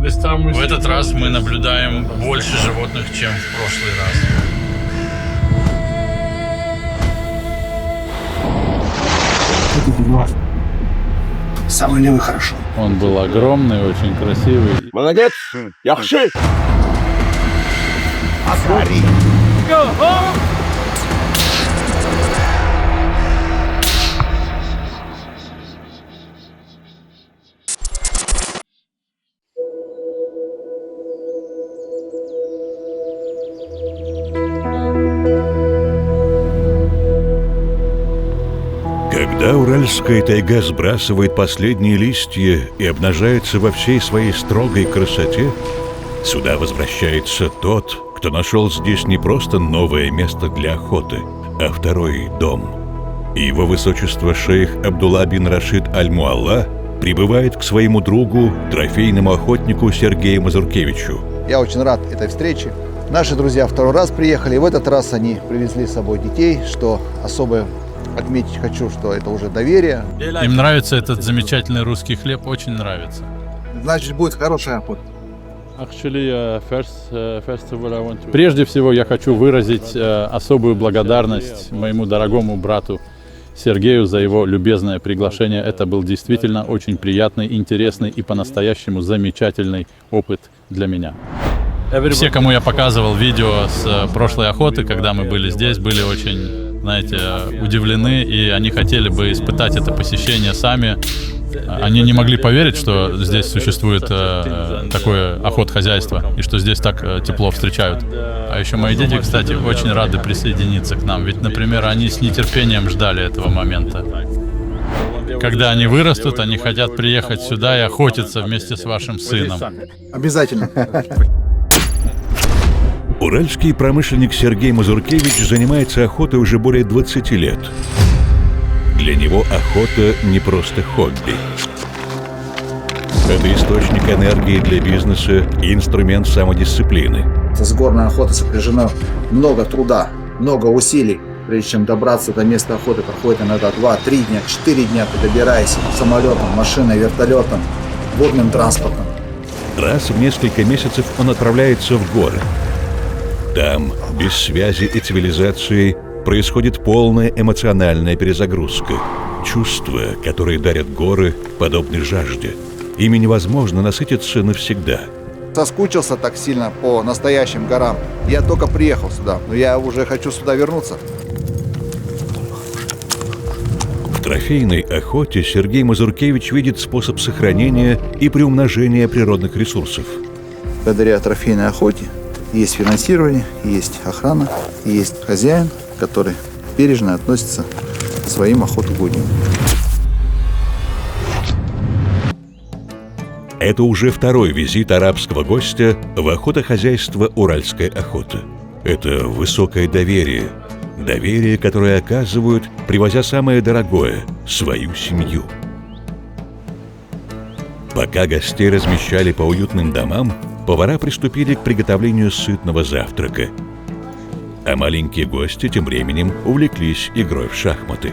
В этот раз мы наблюдаем больше животных, чем в прошлый раз. Самый левый хорошо. Он был огромный, очень красивый. Молодец! Яхши! Асари! Когда уральская тайга сбрасывает последние листья и обнажается во всей своей строгой красоте, сюда возвращается тот, кто нашел здесь не просто новое место для охоты, а второй дом. Его высочество шейх Абдулла бин Рашид Аль-Муалла прибывает к своему другу, трофейному охотнику Сергею Мазуркевичу. Я очень рад этой встрече. Наши друзья второй раз приехали, и в этот раз они привезли с собой детей, что особо отметить хочу, что это уже доверие. Им нравится этот замечательный русский хлеб, очень нравится. Значит, будет хорошая охота. Прежде всего, я хочу выразить особую благодарность моему дорогому брату Сергею за его любезное приглашение. Это был действительно очень приятный, интересный и по-настоящему замечательный опыт для меня. Все, кому я показывал видео с прошлой охоты, когда мы были здесь, были очень, знаете, удивлены, и они хотели бы испытать это посещение сами. Они не могли поверить, что здесь существует такое охотхозяйство, и что здесь так тепло встречают. А еще мои дети, кстати, очень рады присоединиться к нам, ведь, например, они с нетерпением ждали этого момента. Когда они вырастут, они хотят приехать сюда и охотиться вместе с вашим сыном. Обязательно. Уральский промышленник Сергей Мазуркевич занимается охотой уже более 20 лет. Для него охота не просто хобби. Это источник энергии для бизнеса и инструмент самодисциплины. С горной охотой сопряжено много труда, много усилий. Прежде чем добраться до места охоты, проходит иногда 2-3 дня, 4 дня ты добираешься самолетом, машиной, вертолетом, водным транспортом. Раз в несколько месяцев он отправляется в горы. Там, без связи и цивилизации, происходит полная эмоциональная перезагрузка. Чувства, которые дарят горы, подобны жажде. Ими невозможно насытиться навсегда. Соскучился так сильно по настоящим горам. Я только приехал сюда, но я уже хочу сюда вернуться. В трофейной охоте Сергей Мазуркевич видит способ сохранения и приумножения природных ресурсов. Благодаря трофейной охоте есть финансирование, есть охрана, есть хозяин, который бережно относится к своим охотугодиям. Это уже второй визит арабского гостя в охотохозяйство «Уральская охота». Это высокое доверие. Доверие, которое оказывают, привозя самое дорогое – свою семью. Пока гостей размещали по уютным домам, повара приступили к приготовлению сытного завтрака. А маленькие гости тем временем увлеклись игрой в шахматы.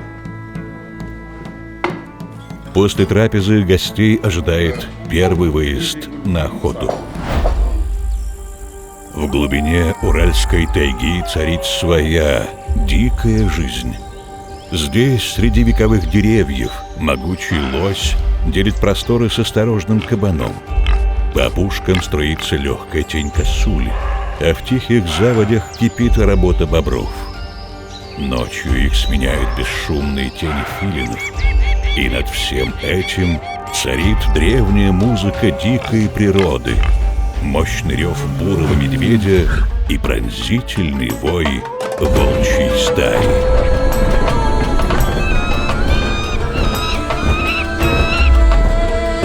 После трапезы гостей ожидает первый выезд на охоту. В глубине уральской тайги царит своя дикая жизнь. Здесь, среди вековых деревьев, могучий лось делит просторы с осторожным кабаном. По опушкам струится легкая тень косули, а в тихих заводях кипит работа бобров. Ночью их сменяют бесшумные тени филинов, и над всем этим царит древняя музыка дикой природы, мощный рев бурого медведя и пронзительный вой волчьей стаи.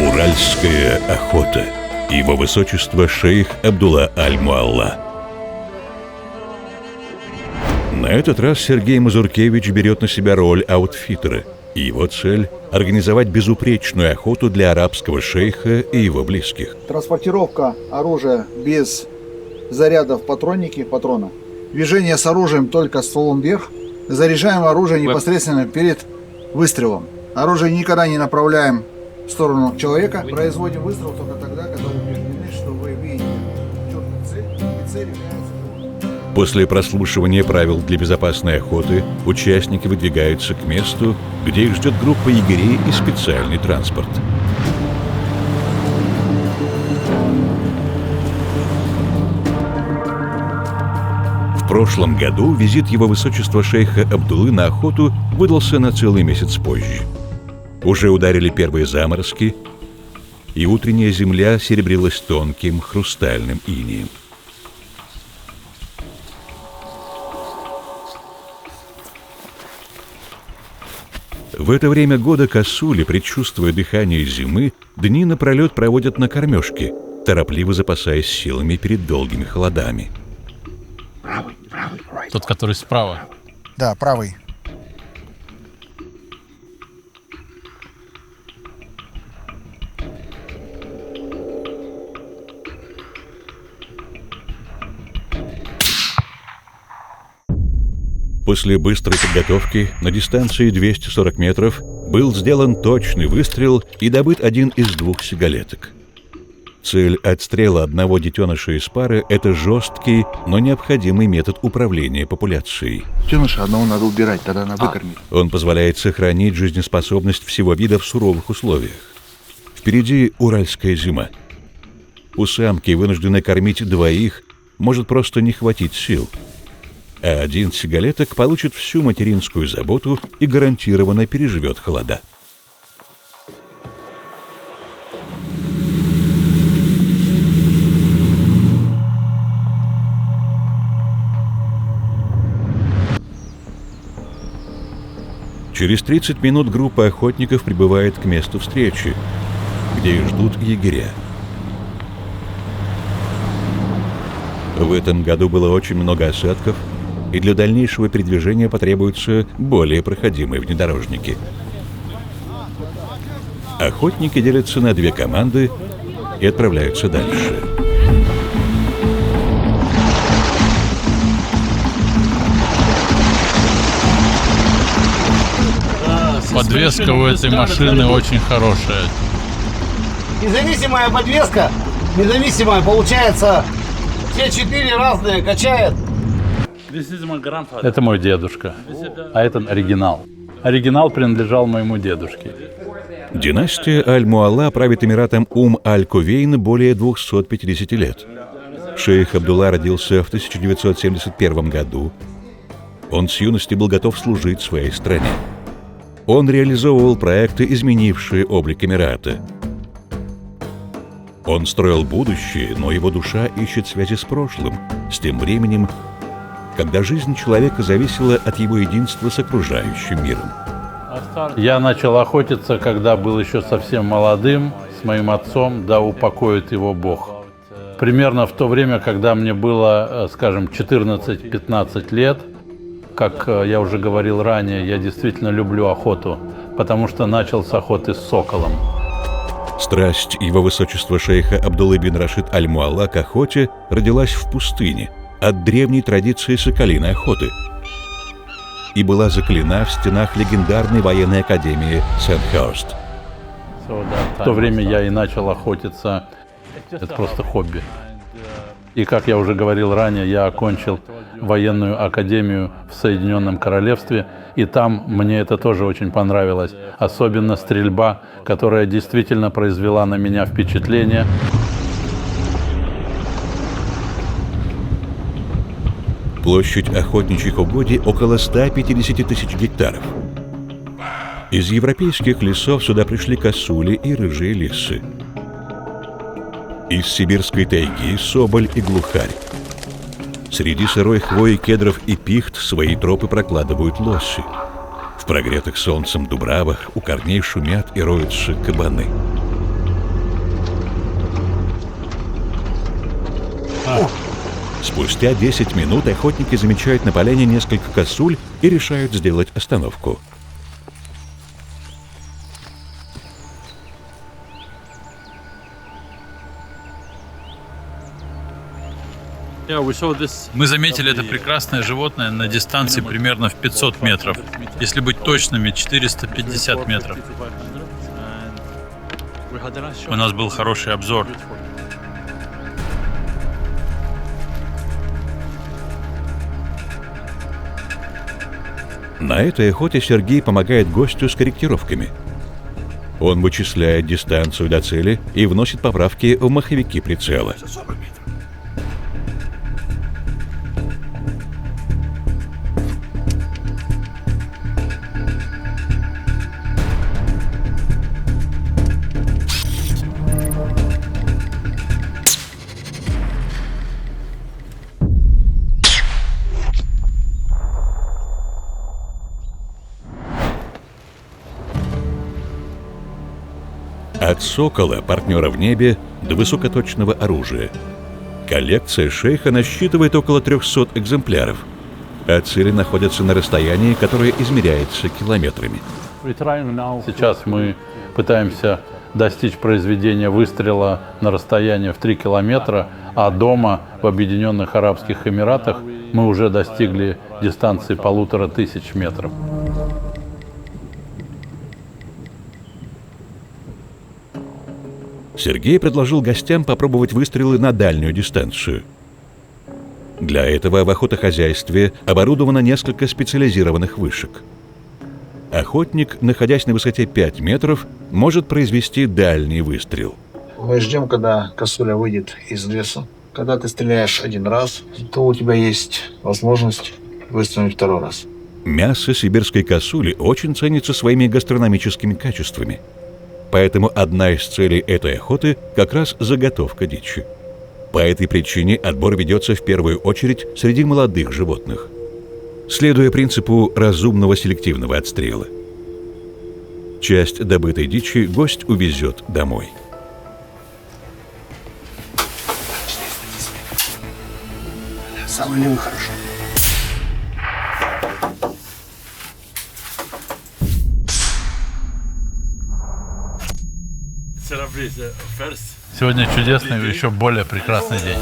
Уральская охота. Его высочество шейх Абдулла Аль-Муалла. На этот раз Сергей Мазуркевич берет на себя роль аутфитера. И его цель – организовать безупречную охоту для арабского шейха и его близких. Транспортировка оружия без зарядов патронники, патрона. Движение с оружием только стволом вверх. Заряжаем оружие непосредственно перед выстрелом. Оружие никогда не направляем в сторону человека. Производим выстрел только тогда, когда убеждены, После прослушивания правил для безопасной охоты участники выдвигаются к месту, где их ждет группа егерей и специальный транспорт. В прошлом году визит его высочества шейха Абдуллы на охоту выдался на целый месяц позже. Уже ударили первые заморозки, и утренняя земля серебрилась тонким хрустальным инеем. В это время года косули, предчувствуя дыхание зимы, дни напролет проводят на кормежке, торопливо запасаясь силами перед долгими холодами. Тот, который справа. Да, правый. После быстрой подготовки на дистанции 240 метров был сделан точный выстрел и добыт один из 2 сигалеток. Цель отстрела одного детеныша из пары – это жесткий, но необходимый метод управления популяцией. Детеныша одного надо убирать, тогда она выкормит. Он позволяет сохранить жизнеспособность всего вида в суровых условиях. Впереди уральская зима. У самки, вынужденной кормить 2, может просто не хватить сил. А один сигалеток получит всю материнскую заботу и гарантированно переживет холода. Через 30 минут группа охотников прибывает к месту встречи, где их ждут егеря. В этом году было очень много осадков, и для дальнейшего передвижения потребуются более проходимые внедорожники. Охотники делятся на 2 команды и отправляются дальше. Подвеска у этой машины очень хорошая. Независимая подвеска, независимая, получается, все 4 разные качает. Это мой дедушка, а это оригинал. Оригинал принадлежал моему дедушке. Династия Аль-Муалла правит Эмиратом Аль-Кувейн более 250 лет. Шейх Абдулла родился в 1971 году. Он с юности был готов служить своей стране. Он реализовывал проекты, изменившие облик Эмирата. Он строил будущее, но его душа ищет связи с прошлым, с тем временем, когда жизнь человека зависела от его единства с окружающим миром. Я начал охотиться, когда был еще совсем молодым, с моим отцом, да упокоит его Бог. Примерно в то время, когда мне было, скажем, 14-15 лет, как я уже говорил ранее, я действительно люблю охоту, потому что начал с охоты с соколом. Страсть его высочества шейха Абдуллы бин Рашид Аль-Муалла к охоте родилась в пустыне от древней традиции соколиной охоты и была заклена в стенах легендарной военной академии Сэндхерст. В то время я и начал охотиться. Это просто хобби. И, как я уже говорил ранее, я окончил военную академию в Соединенном Королевстве, и там мне это тоже очень понравилось. Особенно стрельба, которая действительно произвела на меня впечатление. Площадь охотничьих угодий около 150 тысяч гектаров. Из европейских лесов сюда пришли косули и рыжие лисы. Из сибирской тайги соболь и глухарь. Среди сырой хвои, кедров и пихт свои тропы прокладывают лоси. В прогретых солнцем дубравах у корней шумят и роются кабаны. Спустя 10 минут охотники замечают на поляне несколько косуль и решают сделать остановку. Мы заметили это прекрасное животное на дистанции примерно в 500 метров. Если быть точными, 450 метров. У нас был хороший обзор. На этой охоте Сергей помогает гостю с корректировками. Он вычисляет дистанцию до цели и вносит поправки в маховики прицела. От «Сокола», партнера в небе, до высокоточного оружия. Коллекция шейха насчитывает около 300 экземпляров, а цели находятся на расстоянии, которое измеряется километрами. Сейчас мы пытаемся достичь произведения выстрела на расстоянии в 3 километра, а дома в Объединенных Арабских Эмиратах мы уже достигли дистанции 1500 метров. Сергей предложил гостям попробовать выстрелы на дальнюю дистанцию. Для этого в охотохозяйстве оборудовано несколько специализированных вышек. Охотник, находясь на высоте 5 метров, может произвести дальний выстрел. Мы ждем, когда косуля выйдет из леса. Когда ты стреляешь один раз, то у тебя есть возможность выстрелить второй раз. Мясо сибирской косули очень ценится своими гастрономическими качествами. Поэтому одна из целей этой охоты как раз заготовка дичи. По этой причине отбор ведется в первую очередь среди молодых животных, следуя принципу разумного селективного отстрела. Часть добытой дичи гость увезет домой. Самый левый хорошо. Сегодня чудесный, еще более прекрасный день.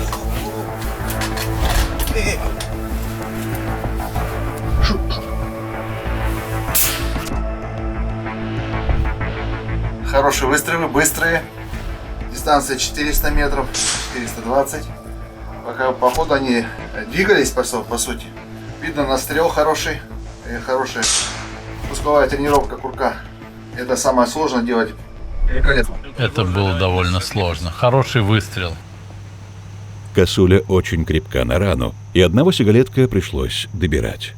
Хорошие выстрелы, быстрые. Дистанция 400 метров, 420. Пока по ходу они двигались, по сути. Видно настрел хороший, хорошая пусковая тренировка курка. Это самое сложное делать. Великолепно. Это было довольно сложно. Хороший выстрел. Косуля очень крепка на рану, и одного сигалетка пришлось добирать.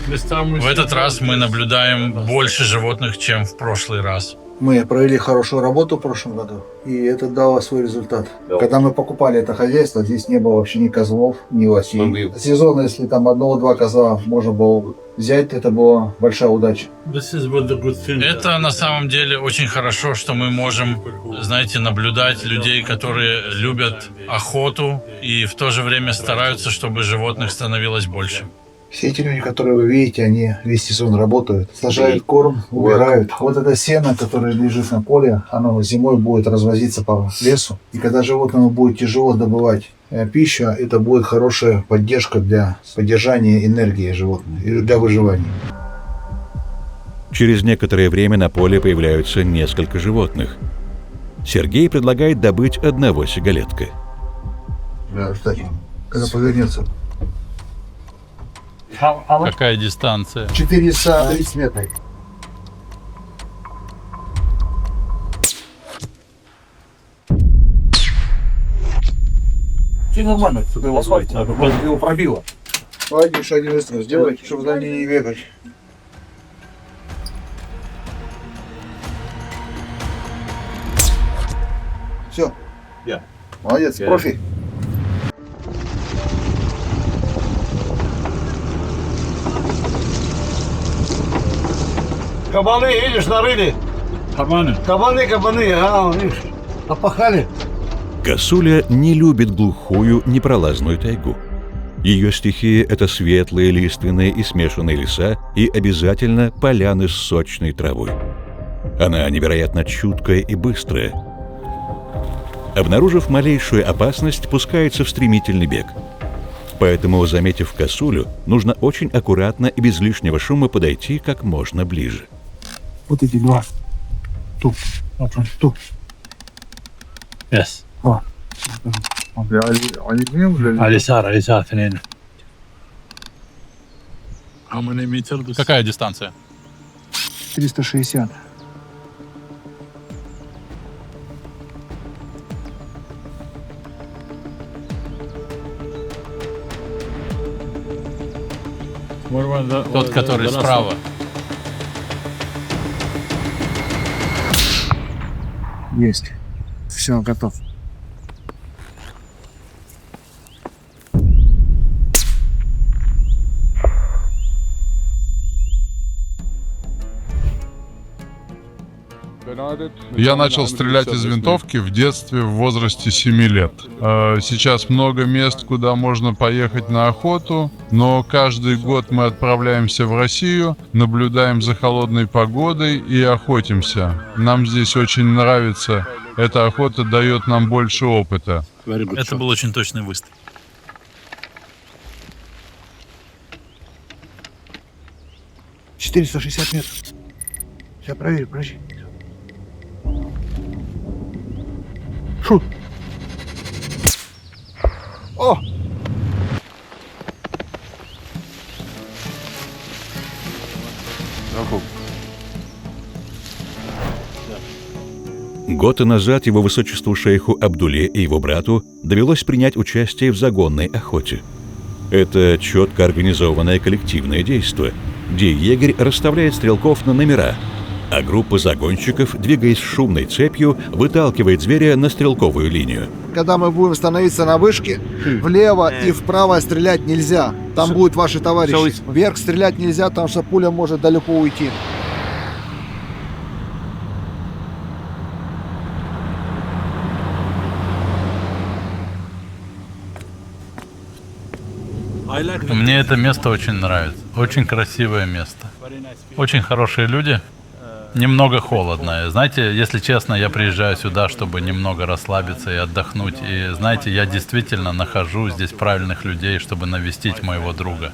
В этот раз мы наблюдаем больше животных, чем в прошлый раз. Мы провели хорошую работу в прошлом году, и это дало свой результат. Когда мы покупали это хозяйство, здесь не было вообще ни козлов, ни лосей. Сезонно, если там одного-два козла можно было взять, это была большая удача. Это на самом деле очень хорошо, что мы можем, знаете, наблюдать людей, которые любят охоту и в то же время стараются, чтобы животных становилось больше. Все эти люди, которые вы видите, они весь сезон работают, сажают корм, убирают. Вот это сено, которое лежит на поле, оно зимой будет развозиться по лесу. И когда животному будет тяжело добывать пищу, это будет хорошая поддержка для поддержания энергии животных и для выживания. Через некоторое время на поле появляются несколько животных. Сергей предлагает добыть одного сигалетка. Да, кстати, когда повернется. Какая дистанция? 430 метров. Все нормально, чтобы его свалить, его пробило. Давайте еще один выстрел сделать, чтобы за ней не бегать. Все. Молодец, профи. Кабаны, видишь, нарыли. Кабаны, видишь, опахали. Косуля не любит глухую, непролазную тайгу. Ее стихия – это светлые, лиственные и смешанные леса и обязательно поляны с сочной травой. Она невероятно чуткая и быстрая. Обнаружив малейшую опасность, пускается в стремительный бег. Поэтому, заметив косулю, нужно очень аккуратно и без лишнего шума подойти как можно ближе. Вот эти два. Тут. Тут. Yes. اليسار اثنين. Какая дистанция? 460. Тот, который справа. Есть. Все, готов. Я начал стрелять из винтовки в детстве в возрасте 7 лет. Сейчас много мест, куда можно поехать на охоту, но каждый год мы отправляемся в Россию, наблюдаем за холодной погодой и охотимся. Нам здесь очень нравится. Эта охота дает нам больше опыта. Это был очень точный выстрел. — 460 метров. Сейчас проверю, подожди. Шут. О! Год назад его высочеству шейху Абдуле и его брату довелось принять участие в загонной охоте. Это четко организованное коллективное действие, где егерь расставляет стрелков на номера, а группа загонщиков, двигаясь шумной цепью, выталкивает зверя на стрелковую линию. Когда мы будем становиться на вышке, влево и вправо стрелять нельзя. Там будут ваши товарищи. Вверх стрелять нельзя, потому что пуля может далеко уйти. Мне это место очень нравится. Очень красивое место. Очень хорошие люди. Немного холодно. Знаете, если честно, я приезжаю сюда, чтобы немного расслабиться и отдохнуть. И знаете, я действительно нахожу здесь правильных людей, чтобы навестить моего друга.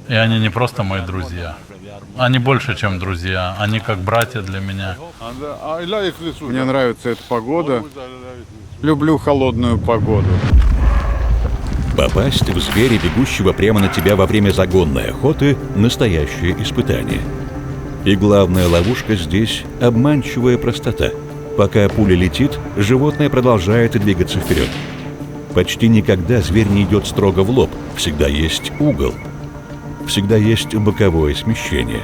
И они не просто мои друзья. Они больше, чем друзья. Они как братья для меня. Мне нравится эта погода. Люблю холодную погоду. Попасть в зверя, бегущего прямо на тебя во время загонной охоты – настоящее испытание. И главная ловушка здесь – обманчивая простота. Пока пуля летит, животное продолжает двигаться вперед. Почти никогда зверь не идет строго в лоб, всегда есть угол. Всегда есть боковое смещение.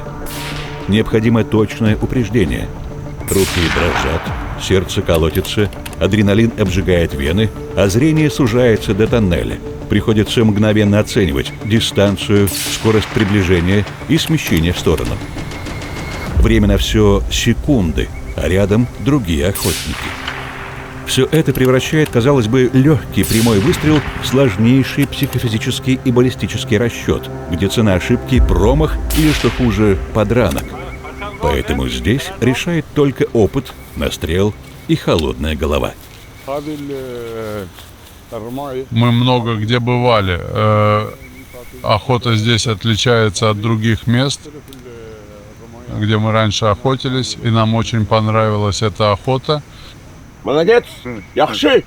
Необходимо точное упреждение. Руки дрожат, сердце колотится, адреналин обжигает вены, а зрение сужается до тоннеля. Приходится мгновенно оценивать дистанцию, скорость приближения и смещение в сторону. Время на все секунды, а рядом другие охотники. Все это превращает, казалось бы, легкий прямой выстрел в сложнейший психофизический и баллистический расчет, где цена ошибки – промах или, что хуже, подранок. Поэтому здесь решает только опыт, настрел и холодная голова. Мы много где бывали. Охота здесь отличается от других мест, где мы раньше охотились, и нам очень понравилась эта охота. Молодец! Яхши!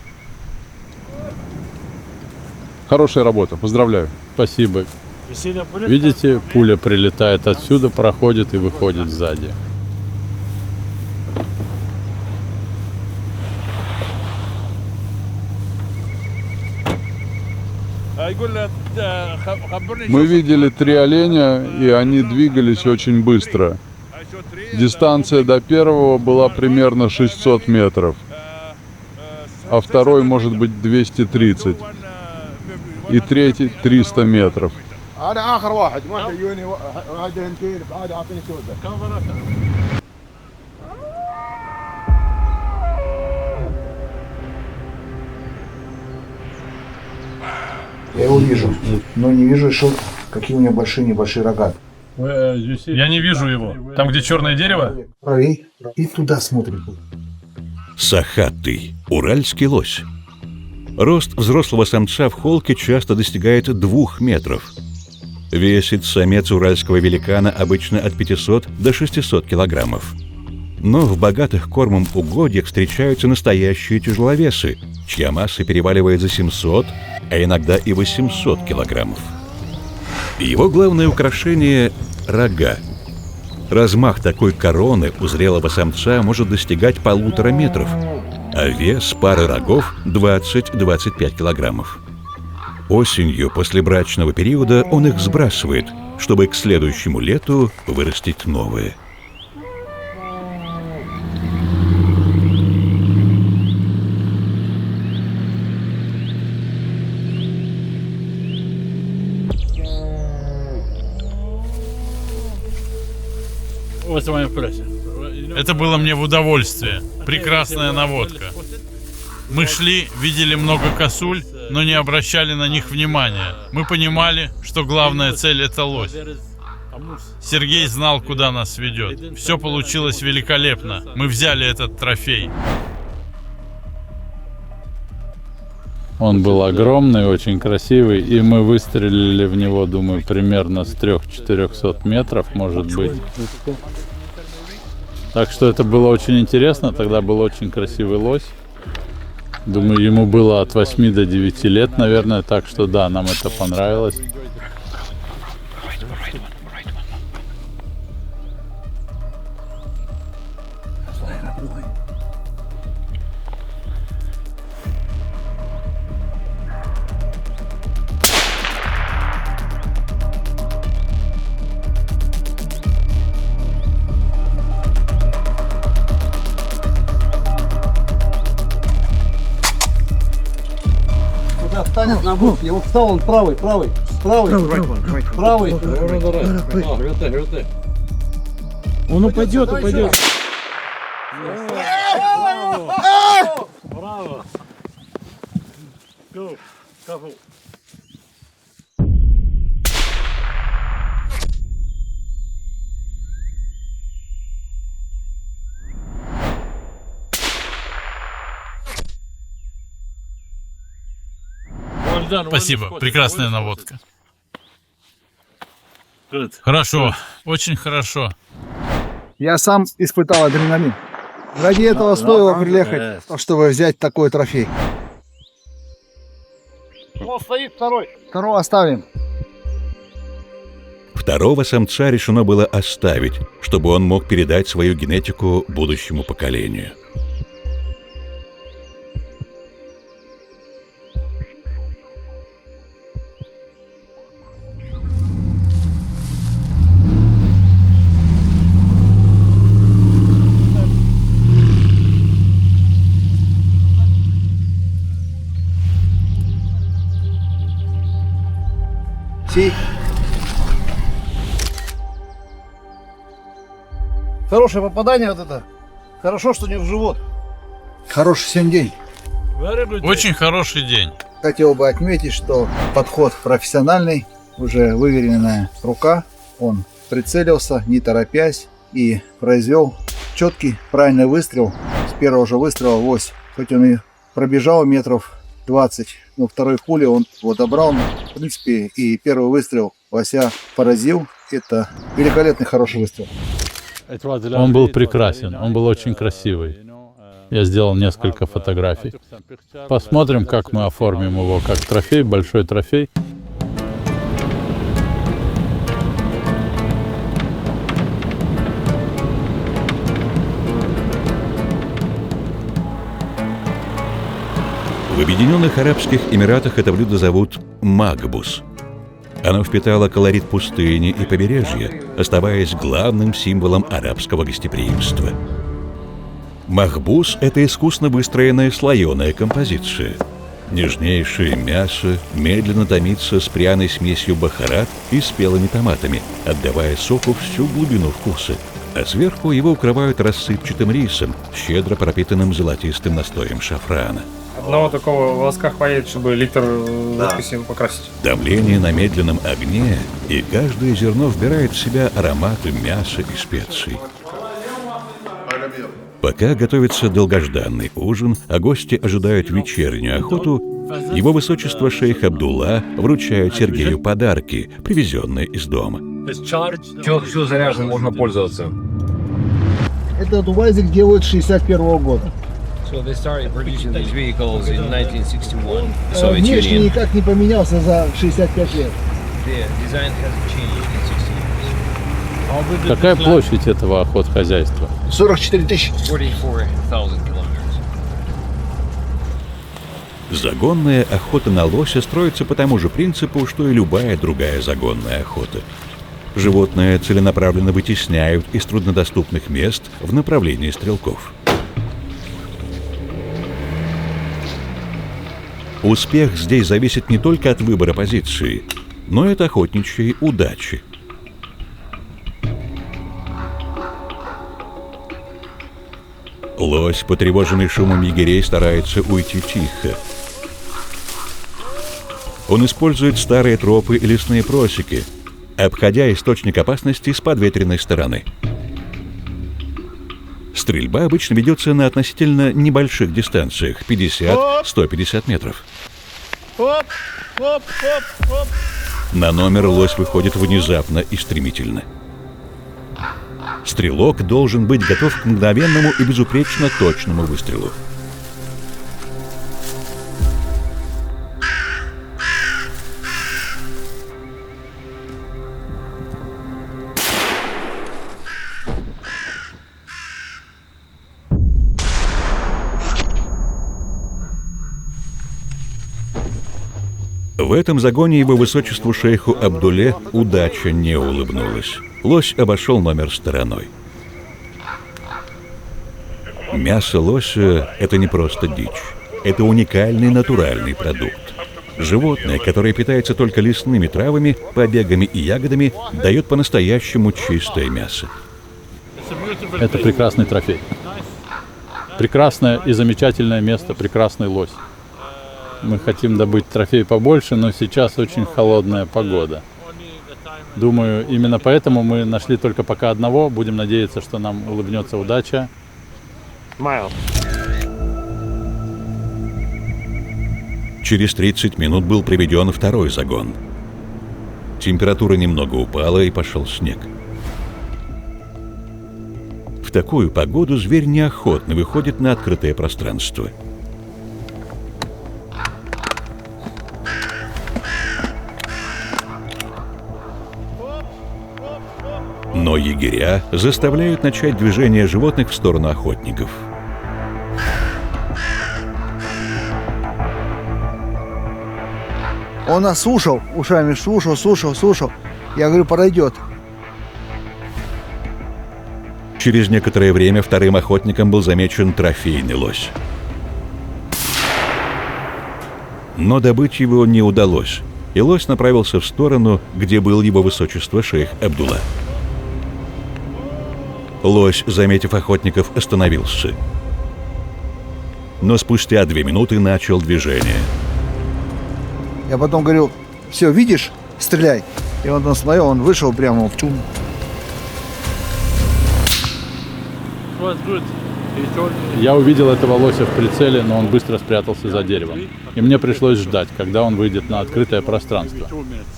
Хорошая работа, поздравляю. Спасибо. Видите, пуля прилетает отсюда, проходит и выходит сзади. Мы видели 3 оленя, и они двигались очень быстро. Дистанция до первого была примерно 600 метров, а второй может быть 230, и третий 300 метров. Я его вижу, но не вижу еще, какие у него небольшие рога. Я не вижу его. Там, где черное дерево? Правей и туда смотрим. Сахатый – уральский лось. Рост взрослого самца в холке часто достигает 2 метров. Весит самец уральского великана обычно от 500 до 600 килограммов. Но в богатых кормом угодьях встречаются настоящие тяжеловесы, чья масса переваливает за 700, а иногда и 800 килограммов. Его главное украшение – рога. Размах такой короны у зрелого самца может достигать 1,5 метров, а вес пары рогов 20-25 килограммов. Осенью, после брачного периода, он их сбрасывает, чтобы к следующему лету вырастить новые. Это было мне в удовольствие. Прекрасная наводка. Мы шли, видели много косуль, но не обращали на них внимания. Мы понимали, что главная цель — это лось. Сергей знал, куда нас ведет. Все получилось великолепно. Мы взяли этот трофей. Он был огромный, очень красивый, и мы выстрелили в него, думаю, примерно с 300-400 метров, может быть. Так что это было очень интересно, тогда был очень красивый лось. Думаю, ему было от 8 до 9 лет, наверное, так что да, нам это понравилось. Встанет на бок, его встал, он правый. Он упадет. Спасибо. Прекрасная наводка. Хорошо. Очень хорошо. Я сам испытал адреналин. Ради этого стоило приехать, чтобы взять такой трофей. Стоит второй. Второго оставим. Второго самца решено было оставить, чтобы он мог передать свою генетику будущему поколению. Хорошее попадание вот это. Хорошо, что не в живот. Хороший сегодня день. Очень хороший день. Хотел бы отметить, что подход профессиональный, уже выверенная рука. Он прицелился, не торопясь, и произвел четкий, правильный выстрел. С первого же выстрела лось, хоть он и пробежал метров 20, но второй пули он его добрал. В принципе, и первый выстрел лося поразил. Это великолепный, хороший выстрел. Он был прекрасен, он был очень красивый. Я сделал несколько фотографий. Посмотрим, как мы оформим его как трофей, большой трофей. В Объединенных Арабских Эмиратах это блюдо зовут магбус. Оно впитало колорит пустыни и побережья, оставаясь главным символом арабского гостеприимства. Махбус – это искусно выстроенная слоеная композиция. Нежнейшее мясо медленно томится с пряной смесью бахарат и спелыми томатами, отдавая соку всю глубину вкуса. А сверху его укрывают рассыпчатым рисом, щедро пропитанным золотистым настоем шафрана. Одного такого волоска хватит, чтобы литр водки себе покрасить. Давление на медленном огне, и каждое зерно вбирает в себя ароматы мяса и специй. Пока готовится долгожданный ужин, а гости ожидают вечернюю охоту, его высочество шейх Абдулла вручает Сергею подарки, привезенные из дома. Все заряжено, можно пользоваться. Этот УАЗик делают 61 года. So they started producing these vehicles in 1961. Soviet Внешне Union. никак не поменялся за 65 лет. The design hasn't changed in 60 years. Какая площадь этого охотхозяйства? 44 тысячи. 44,000 kilometers. Загонная охота на лося строится по тому же принципу, что и любая другая загонная охота. Животные целенаправленно вытесняют из труднодоступных мест в направлении стрелков. Успех здесь зависит не только от выбора позиции, но и от охотничьей удачи. Лось, потревоженный шумом егерей, старается уйти тихо. Он использует старые тропы и лесные просеки, обходя источник опасности с подветренной стороны. Стрельба обычно ведется на относительно небольших дистанциях – 50-150 метров. На номер лось выходит внезапно и стремительно. Стрелок должен быть готов к мгновенному и безупречно точному выстрелу. В этом загоне его высочеству шейху Абдуле удача не улыбнулась. Лось обошел номер стороной. Мясо лося – это не просто дичь. Это уникальный натуральный продукт. Животное, которое питается только лесными травами, побегами и ягодами, дает по-настоящему чистое мясо. Это прекрасный трофей. Прекрасное и замечательное место, прекрасный лось. Мы хотим добыть трофей побольше, но сейчас очень холодная погода. Думаю, именно поэтому мы нашли только пока одного. Будем надеяться, что нам улыбнется удача. Через 30 минут был приведен второй загон. Температура немного упала, и пошел снег. В такую погоду зверь неохотно выходит на открытое пространство. Но егеря заставляют начать движение животных в сторону охотников. Он нас слушал, ушами слушал. Я говорю, подойдет. Через некоторое время вторым охотником был замечен трофейный лось. Но добыть его не удалось, и лось направился в сторону, где был его высочество шейх Абдулла. Лось, заметив охотников, остановился. Но спустя 2 минуты начал движение. Я потом говорю, все, видишь, стреляй. И он смотрел, он вышел прямо в чум. Я увидел этого лося в прицеле, но он быстро спрятался за деревом. И мне пришлось ждать, когда он выйдет на открытое пространство.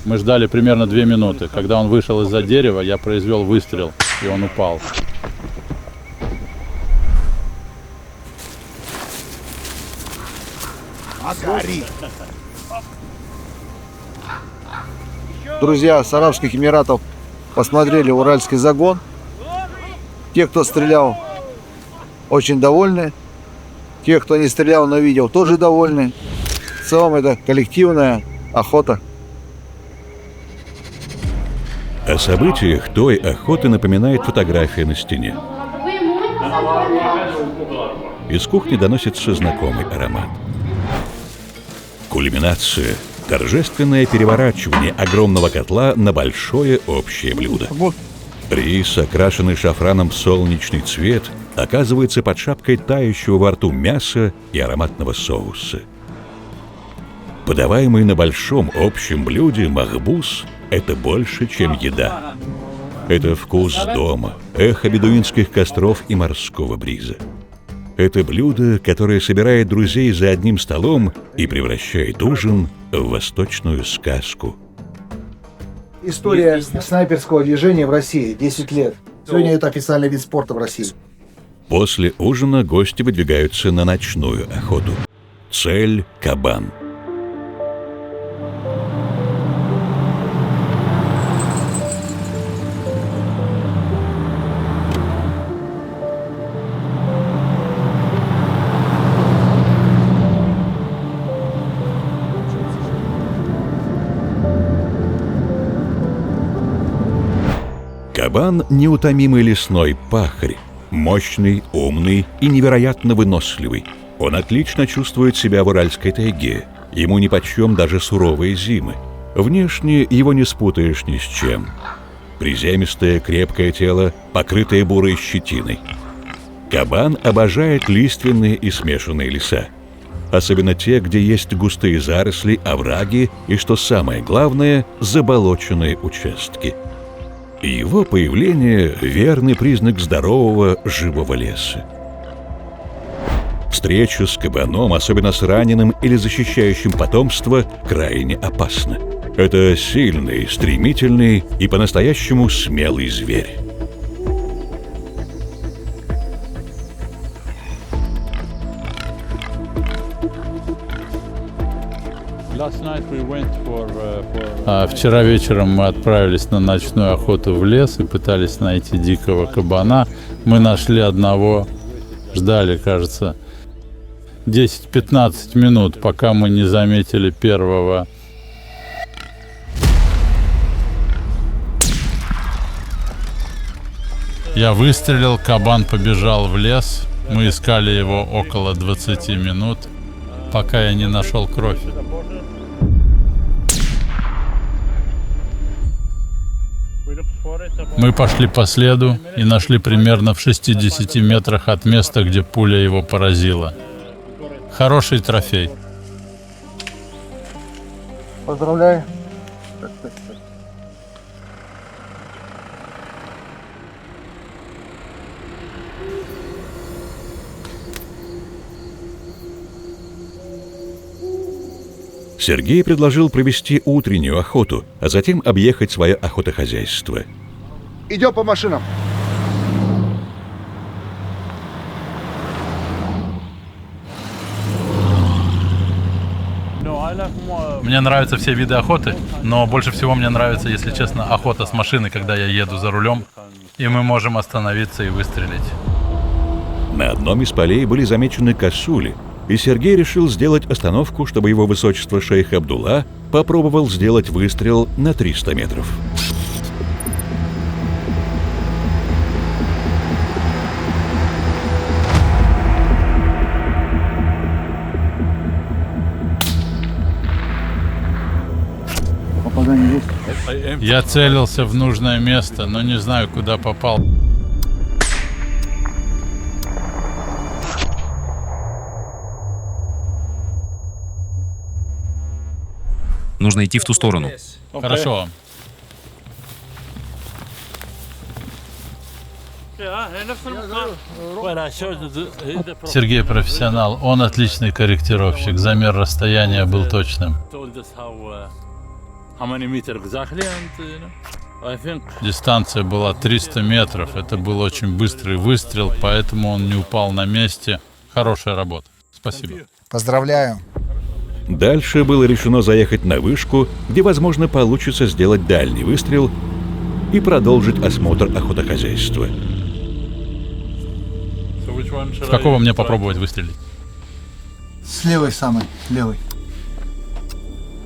Мы ждали примерно 2 минуты. Когда он вышел из-за дерева, я произвел выстрел, и он упал. Друзья с Арабских Эмиратов посмотрели уральский загон. Те, кто стрелял, очень довольны. Те, кто не стрелял, но видел, тоже довольны. В целом это коллективная охота. О событиях той охоты напоминает фотография на стене. Из кухни доносится знакомый аромат. Кульминация – торжественное переворачивание огромного котла на большое общее блюдо. Рис, окрашенный шафраном в солнечный цвет, оказывается под шапкой тающего во рту мяса и ароматного соуса. Подаваемый на большом общем блюде махбус – это больше, чем еда. Это вкус дома, эхо бедуинских костров и морского бриза. Это блюдо, которое собирает друзей за одним столом и превращает ужин в восточную сказку. История снайперского движения в России 10 лет. Сегодня это официальный вид спорта в России. После ужина гости выдвигаются на ночную охоту. Цель – кабан. Кабан – неутомимый лесной пахарь. Мощный, умный и невероятно выносливый. Он отлично чувствует себя в Уральской тайге. Ему нипочем даже суровые зимы. Внешне его не спутаешь ни с чем. Приземистое, крепкое тело, покрытое бурой щетиной. Кабан обожает лиственные и смешанные леса. Особенно те, где есть густые заросли, овраги и, что самое главное, заболоченные участки. Его появление – верный признак здорового, живого леса. Встреча с кабаном, особенно с раненым или защищающим потомство, крайне опасна. Это сильный, стремительный и по-настоящему смелый зверь. Вчера вечером мы отправились на ночную охоту в лес и пытались найти дикого кабана. Мы нашли одного, ждали, кажется, 10-15 минут, пока мы не заметили первого. Я выстрелил, кабан побежал в лес. Мы искали его около 20 минут, пока я не нашел кровь. Мы пошли по следу и нашли примерно в 60 метрах от места, где пуля его поразила. Хороший трофей. Поздравляю. Сергей предложил провести утреннюю охоту, а затем объехать свое охотохозяйство. Идем по машинам. Мне нравятся все виды охоты, но больше всего мне нравится, если честно, охота с машины, когда я еду за рулем, и мы можем остановиться и выстрелить. На одном из полей были замечены косули, и Сергей решил сделать остановку, чтобы его высочество шейх Абдулла попробовал сделать выстрел на 300 метров. Попадание есть? Я целился в нужное место, но не знаю, куда попал. Нужно идти в ту сторону. Хорошо. Сергей профессионал, он отличный корректировщик. Замер расстояния был точным. Дистанция была 300 метров. Это был очень быстрый выстрел, поэтому он не упал на месте. Хорошая работа. Спасибо. Поздравляю. Дальше было решено заехать на вышку, где, возможно, получится сделать дальний выстрел и продолжить осмотр охотохозяйства. В какого мне попробовать выстрелить? С левой самой, левой.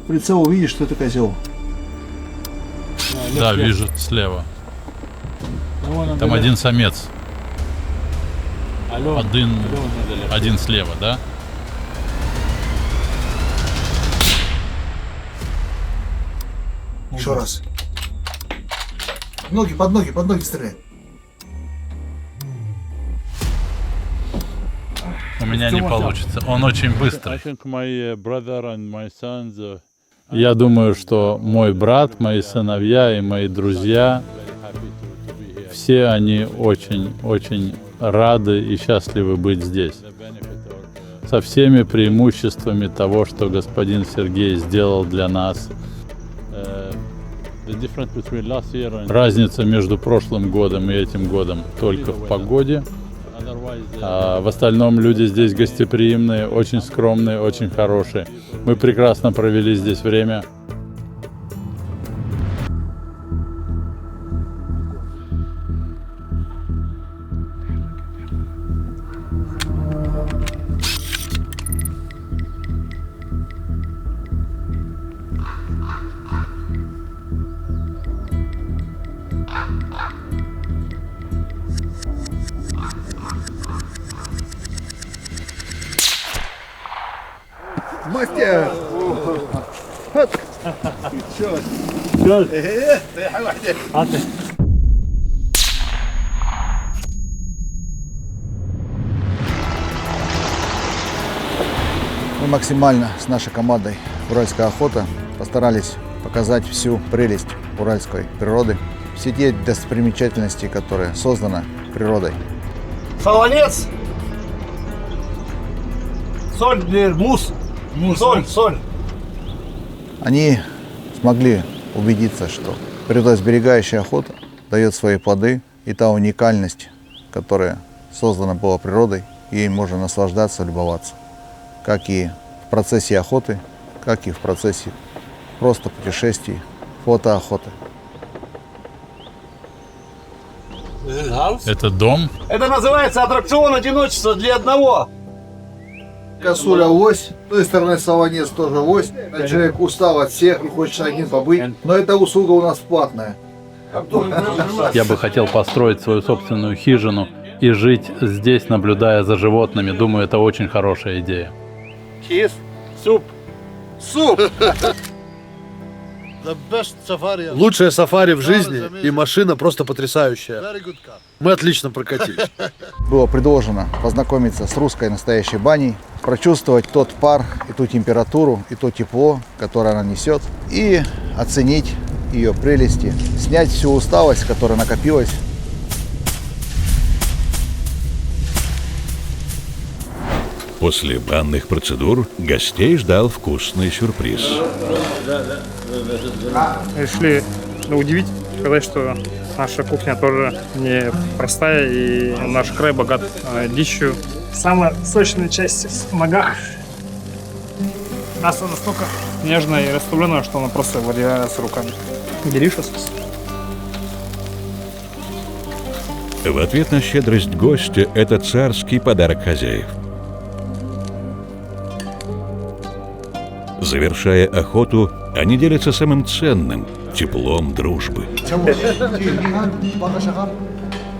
Прицел увидишь, что это козел. Да, вижу, слева. Там один самец. Один слева, да? Еще раз. Ноги, под ноги стреляй. У меня не получится. Он очень быстрый. Я думаю, что мой брат, мои сыновья и мои друзья, все они очень рады и счастливы быть здесь. Со всеми преимуществами того, что господин Сергей сделал для нас. Разница между прошлым годом и этим годом только в погоде. А в остальном люди здесь гостеприимные, очень скромные, очень хорошие. Мы прекрасно провели здесь время. Мастер! Мы максимально с нашей командой «Уральская охота» постарались показать всю прелесть уральской природы, все те достопримечательности, которые созданы природой. Солонец! Соль, мусс, соль. Они смогли убедиться, что природосберегающая охота дает свои плоды, и та уникальность, которая создана была природой, ей можно наслаждаться, любоваться. Как и в процессе охоты, как и в процессе просто путешествий, фотоохоты. Это дом. Это называется аттракцион одиночества для одного. Косуля ось, с той стороны Солонец тоже ось. Человек устал от всех и хочет один побыть, но эта услуга у нас платная. Я бы хотел построить свою собственную хижину и жить здесь, наблюдая за животными. Думаю, это очень хорошая идея. Чиз, суп. Суп! Лучшее сафари в жизни, и машина просто потрясающая. Мы отлично прокатились. Было предложено познакомиться с русской настоящей баней, прочувствовать тот пар и ту температуру, и то тепло, которое она несет, и оценить ее прелести, снять всю усталость, которая накопилась. После банных процедур гостей ждал вкусный сюрприз. Решили удивить, сказать, что наша кухня тоже не простая, и наш край богат дичью. Самая сочная часть в ногах. Мясо настолько нежное и растопленное, что оно просто выделяется руками. Delicious. В ответ на щедрость гостя это царский подарок хозяев. Завершая охоту, они делятся самым ценным – теплом дружбы.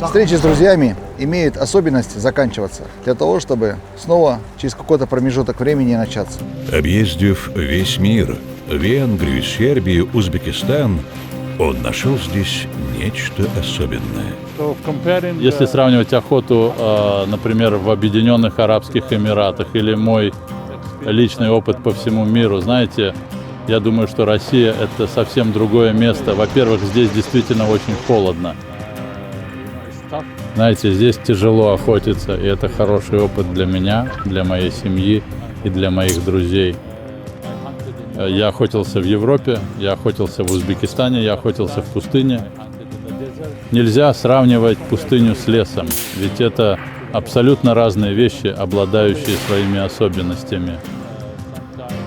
Встречи с друзьями имеют особенность заканчиваться для того, чтобы снова через какой-то промежуток времени начаться. Объездив весь мир – Венгрию, Сербию, Узбекистан – он нашел здесь нечто особенное. Если сравнивать охоту, например, в Объединенных Арабских Эмиратах или мой личный опыт по всему миру, знаете, я думаю, что Россия – это совсем другое место. Во-первых, здесь действительно очень холодно. Знаете, здесь тяжело охотиться, и это хороший опыт для меня, для моей семьи и для моих друзей. Я охотился в Европе, я охотился в Узбекистане, я охотился в пустыне. Нельзя сравнивать пустыню с лесом, ведь это абсолютно разные вещи, обладающие своими особенностями.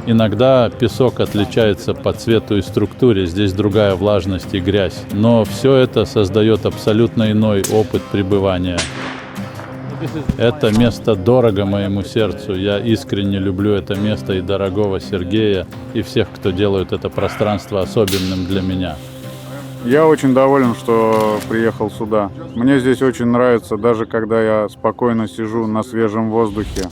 Иногда песок отличается по цвету и структуре, здесь другая влажность и грязь. Но все это создает абсолютно иной опыт пребывания. Это место дорого моему сердцу. Я искренне люблю это место и дорогого Сергея, и всех, кто делает это пространство особенным для меня. Я очень доволен, что приехал сюда. Мне здесь очень нравится, даже когда я спокойно сижу на свежем воздухе.